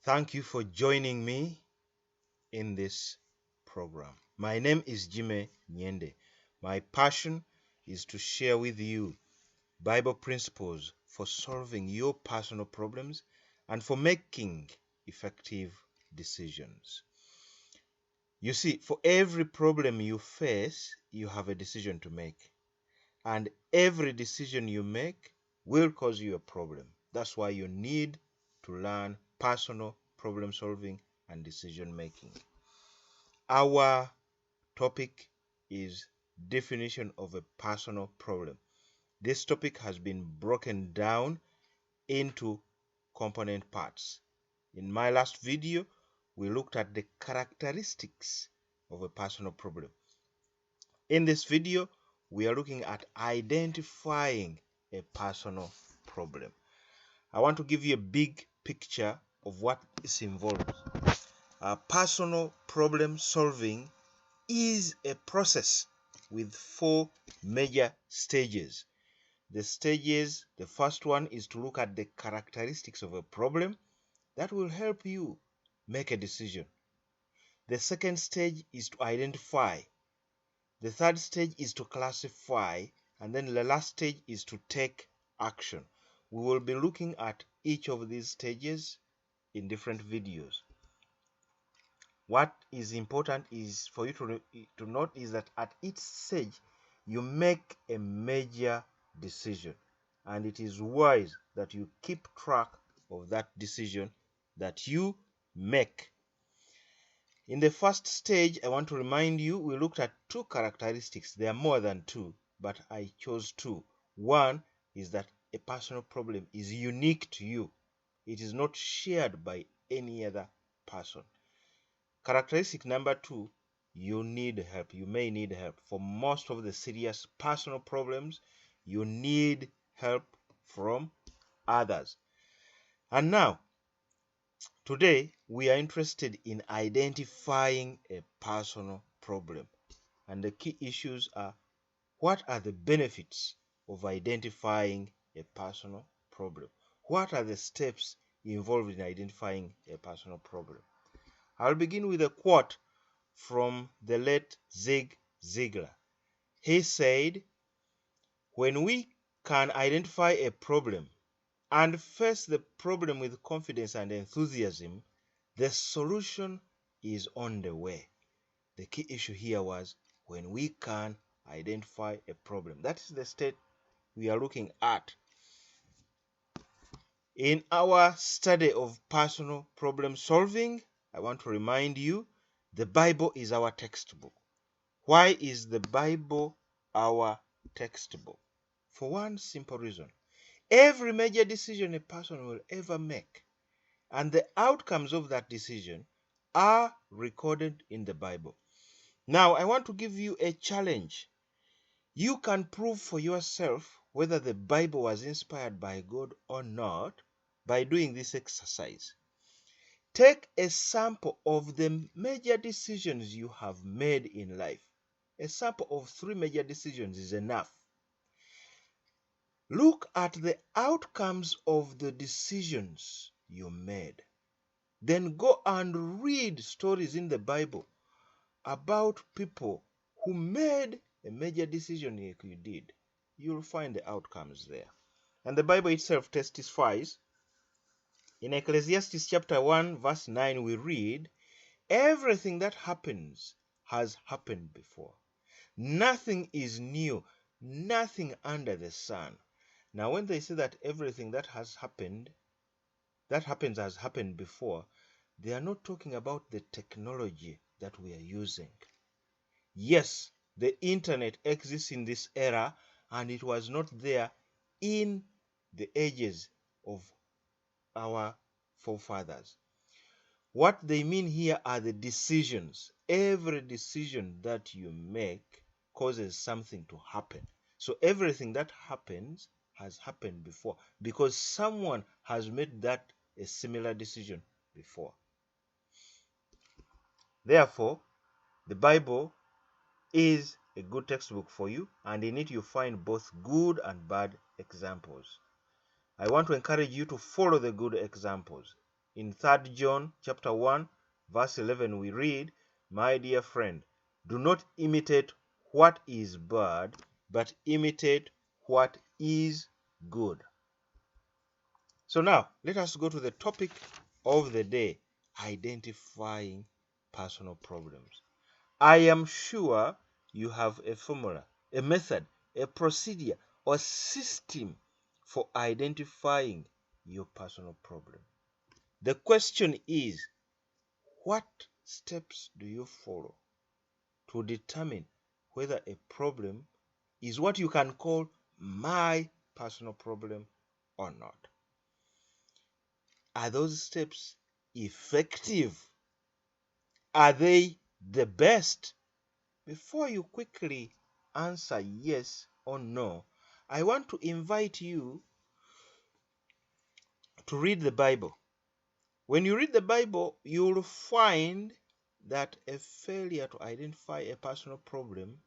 Thank you for joining me in this program. My name is Jime Nyende. My passion is to share with you Bible principles for solving your personal problems and for making effective decisions. You see, for every problem you face, you have a decision to make. And every decision you make will cause you a problem. That's why you need to learn personal problem solving and decision making. Our topic is definition of a personal problem. This topic has been broken down into component parts. In my last video, we looked at the characteristics of a personal problem. In this video, we are looking at identifying a personal problem. I want to give you a big picture of what is involved. Personal problem solving is a process with 4 major stages. The first one is to look at the characteristics of a problem that will help you make a decision. The second stage is to identify. The third stage is to classify, and then the last stage is to take action. We will be looking at each of these stages in different videos. What is important is for you to note is that at each stage you make a major decision, and it is wise that you keep track of that decision that you make. In the first stage, I want to remind you, we looked at 2 characteristics. There are more than 2, but I chose 2. One is that a personal problem is unique to you. It is not shared by any other person. Characteristic number 2, you need help. You may need help. For most of the serious personal problems, you need help from others. And now, today, we are interested in identifying a personal problem. And the key issues are, what are the benefits of identifying a personal problem? What are the steps involved in identifying a personal problem? I'll begin with a quote from the late Zig Ziglar. He said, "When we can identify a problem and face the problem with confidence and enthusiasm, the solution is on the way." The key issue here was when we can identify a problem. That is the state we are looking at. In our study of personal problem solving, I want to remind you, the Bible is our textbook. Why is the Bible our textbook? For one simple reason. Every major decision a person will ever make and the outcomes of that decision are recorded in the Bible. Now, I want to give you a challenge. You can prove for yourself whether the Bible was inspired by God or not by doing this exercise. Take a sample of the major decisions you have made in life. A sample of 3 major decisions is enough. Look at the outcomes of the decisions you made. Then go and read stories in the Bible about people who made a major decision like you did. You'll find the outcomes there. And the Bible itself testifies. In Ecclesiastes chapter 1 verse 9 we read, "Everything that happens has happened before. Nothing is new, nothing under the sun." Now when they say that everything that happens has happened before, they are not talking about the technology that we are using. Yes, the internet exists in this era, and it was not there in the ages of our forefathers. What they mean here are the decisions. Every decision that you make causes something to happen. So everything that happens has happened before because someone has made that a similar decision before. Therefore, the Bible is a good textbook for you, and in it you find both good and bad examples. I want to encourage you to follow the good examples. In 3 John chapter 1, verse 11, we read, "My dear friend, do not imitate what is bad, but imitate what is good." So now, let us go to the topic of the day, identifying personal problems. I am sure you have a formula, a method, a procedure, or system for identifying your personal problem. The question is, what steps do you follow to determine whether a problem is what you can call my personal problem or not? Are those steps effective? Are they the best? Before you quickly answer yes or no, I want to invite you to read the Bible. When you read the Bible, you'll find that a failure to identify a personal problem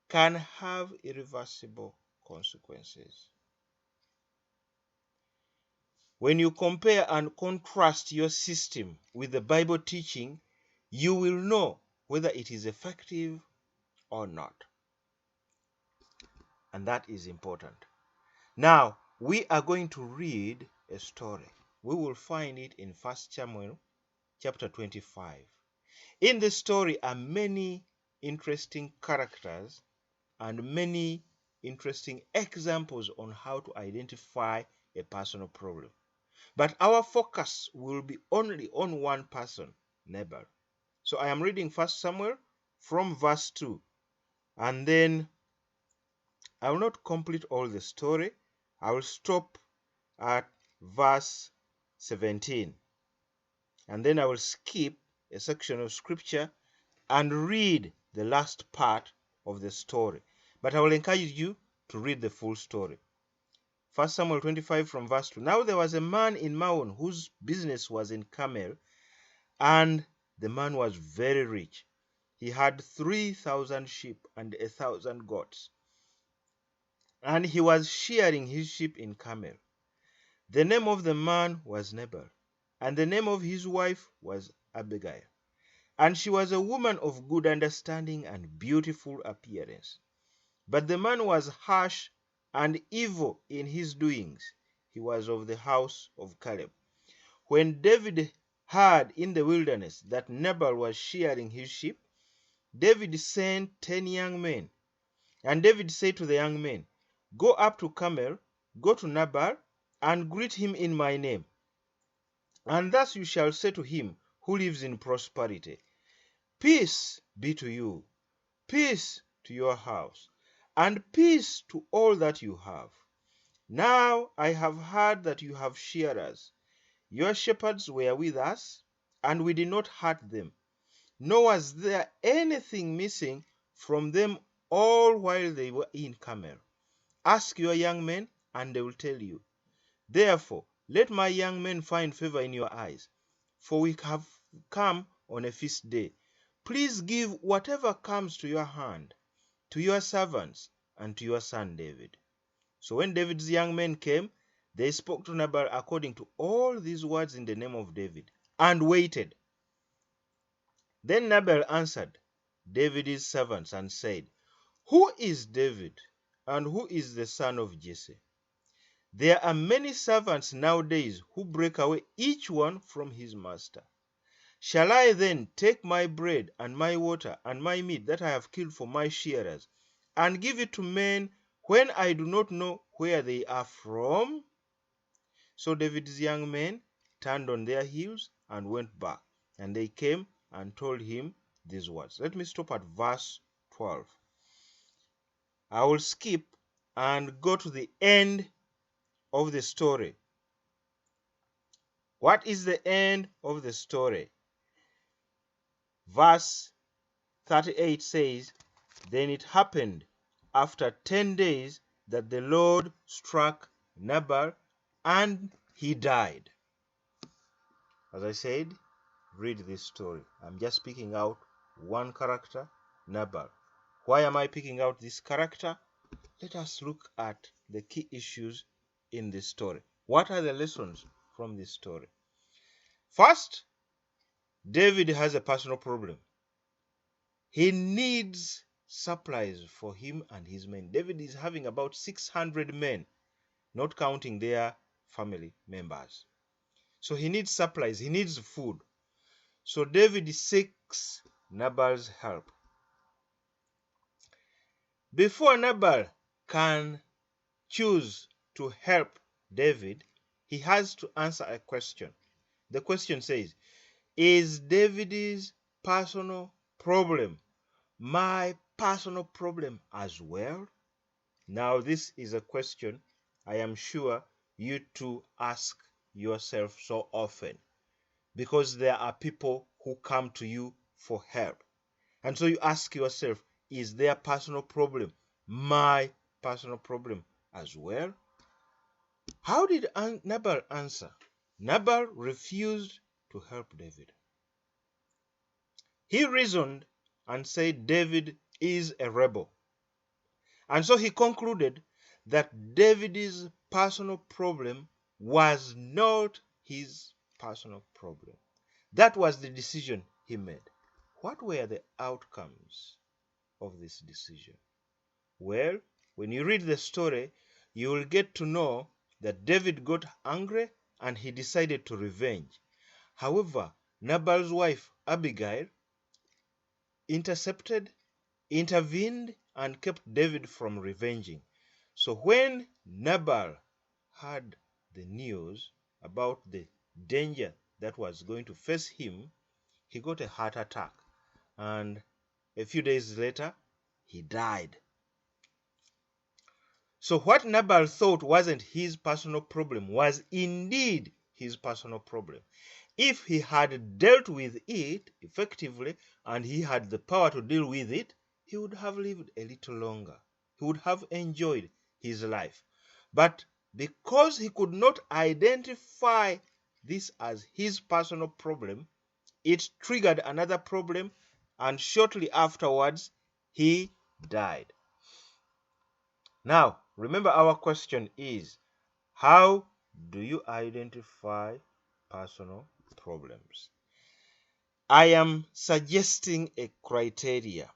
can have irreversible consequences. When you compare and contrast your system with the Bible teaching, you will know whether it is effective or not. And that is important. Now, we are going to read a story. We will find it in 1 Samuel chapter 25. In the story are many interesting characters and many interesting examples on how to identify a personal problem. But our focus will be only on one person, Nabal. So I am reading 1 Samuel from verse 2. And then I will not complete all the story. I will stop at verse 17. And then I will skip a section of scripture and read the last part of the story. But I will encourage you to read the full story. 1 Samuel 25 from verse 2. Now there was a man in Maon whose business was in Carmel, and the man was very rich. He had 3,000 sheep and 1,000 goats, and he was shearing his sheep in Carmel. The name of the man was Nabal, and the name of his wife was Abigail. And she was a woman of good understanding and beautiful appearance. But the man was harsh and evil in his doings. He was of the house of Caleb. When David heard in the wilderness that Nabal was shearing his sheep, David sent 10 young men. And David said to the young men, "Go up to Carmel, go to Nabal, and greet him in my name. And thus you shall say to him who lives in prosperity, Peace be to you, peace to your house, and peace to all that you have. Now I have heard that you have shearers. Your shepherds were with us, and we did not hurt them, nor was there anything missing from them all while they were in Carmel. Ask your young men, and they will tell you. Therefore, let my young men find favor in your eyes, for we have come on a feast day. Please give whatever comes to your hand, to your servants, and to your son David." So when David's young men came, they spoke to Nabal according to all these words in the name of David, and waited. Then Nabal answered David's servants and said, "Who is David, and who is the son of Jesse? There are many servants nowadays who break away each one from his master. Shall I then take my bread and my water and my meat that I have killed for my shearers and give it to men when I do not know where they are from?" So David's young men turned on their heels and went back, and they came and told him these words. Let me stop at verse 12. I will skip and go to the end of the story. What is the end of the story? Verse 38 says, "Then it happened after 10 days that the Lord struck Nabal and he died." As I said, read this story. I'm just picking out one character, Nabal. Why am I picking out this character? Let us look at the key issues in this story. What are the lessons from this story? First, David has a personal problem. He needs supplies for him and his men. David is having about 600 men, not counting their family members. So he needs supplies, he needs food. So David seeks Nabal's help. Before Nabal can choose to help David, he has to answer a question. The question says, is David's personal problem my personal problem as well? Now, this is a question I am sure you too ask yourself so often, because there are people who come to you for help. And so you ask yourself, is their personal problem my personal problem as well? How did Nabal answer? Nabal refused to help David. He reasoned and said David is a rebel. And so he concluded that David's personal problem was not his personal problem. That was the decision he made. What were the outcomes of this decision? Well, when you read the story, you will get to know that David got angry and he decided to revenge. However, Nabal's wife Abigail intervened, and kept David from revenging. So when Nabal heard the news about the danger that was going to face him, he got a heart attack, and a few days later, he died. So what Nabal thought wasn't his personal problem was indeed his personal problem. If he had dealt with it effectively and he had the power to deal with it, he would have lived a little longer. He would have enjoyed his life. But because he could not identify this as his personal problem, it triggered another problem, and shortly afterwards, he died. Now, remember, our question is, how do you identify personal problems? I am suggesting a criteria.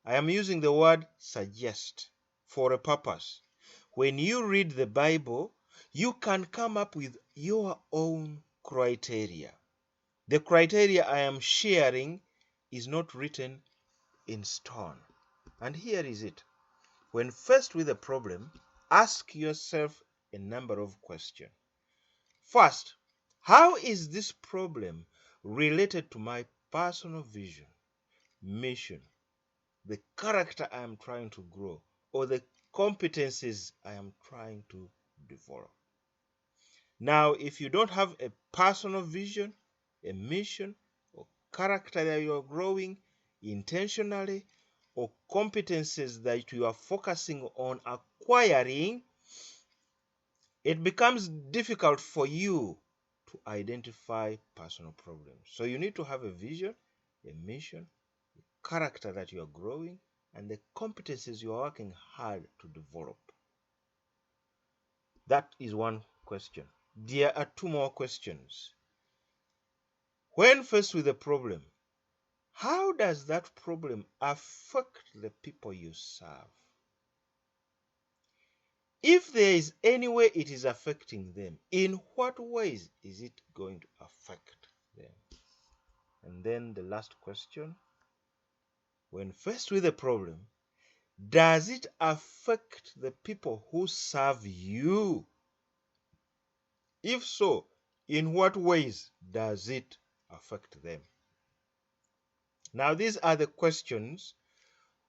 I am using the word suggest for a purpose. When you read the Bible, you can come up with your own criteria. The criteria I am sharing is not written in stone. And here is it. When faced with a problem, ask yourself a number of questions. First, how is this problem related to my personal vision, mission, the character I am trying to grow, or the competencies I am trying to develop? Now, if you don't have a personal vision, a mission, or character that you are growing intentionally, or competencies that you are focusing on acquiring, it becomes difficult for you to identify personal problems. So you need to have a vision, a mission, a character that you are growing, and the competencies you are working hard to develop. That is one question. There are two more questions. When faced with a problem, how does that problem affect the people you serve? If there is any way it is affecting them, in what ways is it going to affect them? And then the last question, when faced with a problem, does it affect the people who serve you? If so, in what ways does it affect them? Now, these are the questions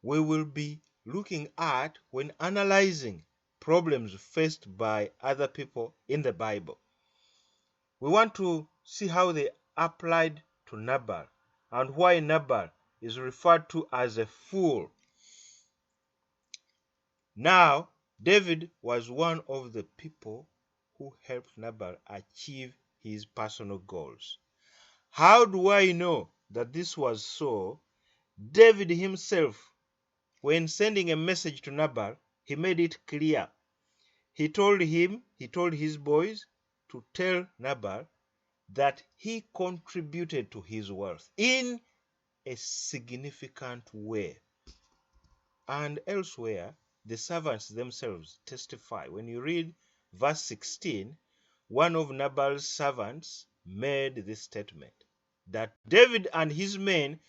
we will be looking at when analyzing problems faced by other people in the Bible. We want to see how they applied to Nabal and why Nabal is referred to as a fool. Now, David was one of the people who helped Nabal achieve his personal goals. How do I know that this was so? David himself, when sending a message to Nabal, he made it clear. He told his boys to tell Nabal that he contributed to his wealth in a significant way. And elsewhere, the servants themselves testify. When you read verse 16, one of Nabal's servants made this statement, that David and his men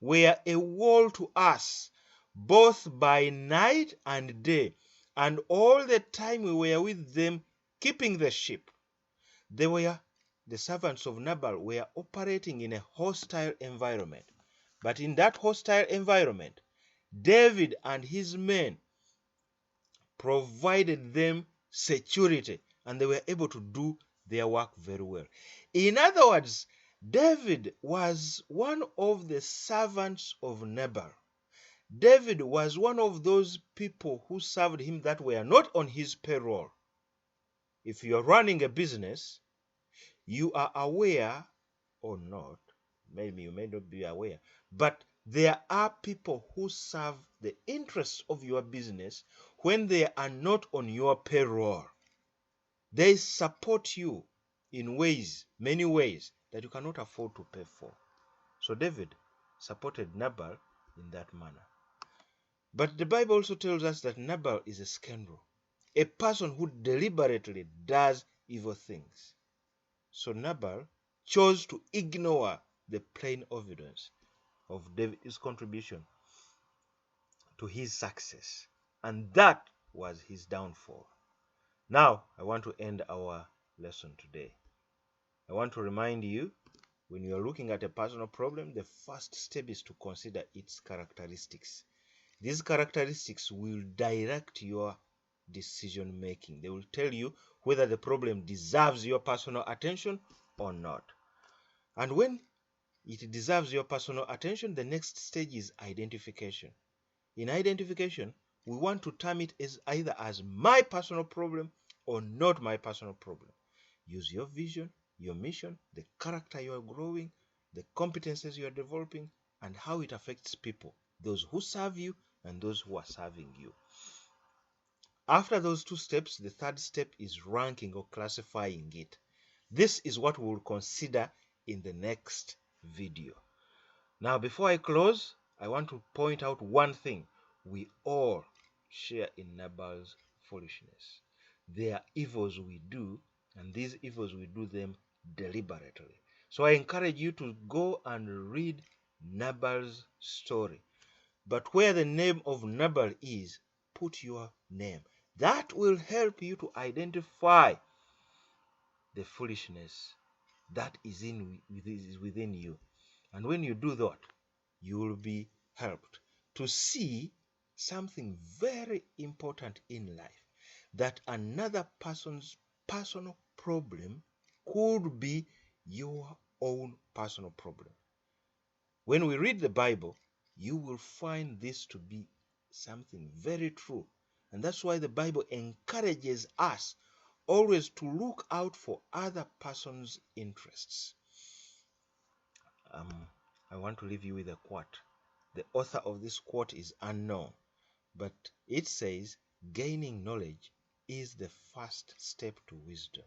were a wall to us, both by night and day, and all the time we were with them keeping the sheep. The servants of Nabal were operating in a hostile environment. But in that hostile environment, David and his men provided them security, and they were able to do their work very well. In other words, David was one of the servants of Nabal. David was one of those people who served him that were not on his payroll. If you are running a business, you are aware or not, maybe you may not be aware, but there are people who serve the interests of your business when they are not on your payroll. They support you in ways, many ways, that you cannot afford to pay for. So David supported Nabal in that manner. But the Bible also tells us that Nabal is a scoundrel, a person who deliberately does evil things. So Nabal chose to ignore the plain evidence of David's contribution to his success, and that was his downfall. Now, I want to end our lesson today. I want to remind you, when you are looking at a personal problem, the first step is to consider its characteristics. These characteristics will direct your decision making. They will tell you whether the problem deserves your personal attention or not. And when it deserves your personal attention, the next stage is identification. In identification, we want to term it as either as my personal problem or not my personal problem. Use your vision, your mission, the character you are growing, the competences you are developing, and how it affects people, those who serve you and those who are serving you. After those two steps, the third step is ranking or classifying it. This is what we will consider in the next video. Now, before I close, I want to point out one thing. We all share in Nabal's foolishness. There are evils we do, and these evils we do them deliberately. So I encourage you to go and read Nabal's story. But where the name of Nabal is, put your name. That will help you to identify the foolishness that is within you. And when you do that, you will be helped to see something very important in life, that another person's personal problem could be your own personal problem. When we read the Bible, you will find this to be something very true. And that's why the Bible encourages us always to look out for other person's interests. I want to leave you with a quote. The author of this quote is unknown, but it says, gaining knowledge is the first step to wisdom.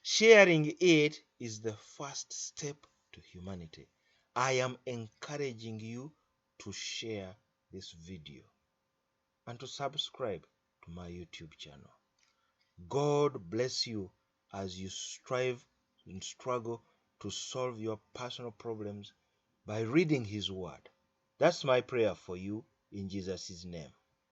Sharing it is the first step to humanity. I am encouraging you to share this video and to subscribe to my YouTube channel. God bless you as you strive and struggle to solve your personal problems by reading His Word. That's my prayer for you in Jesus' name.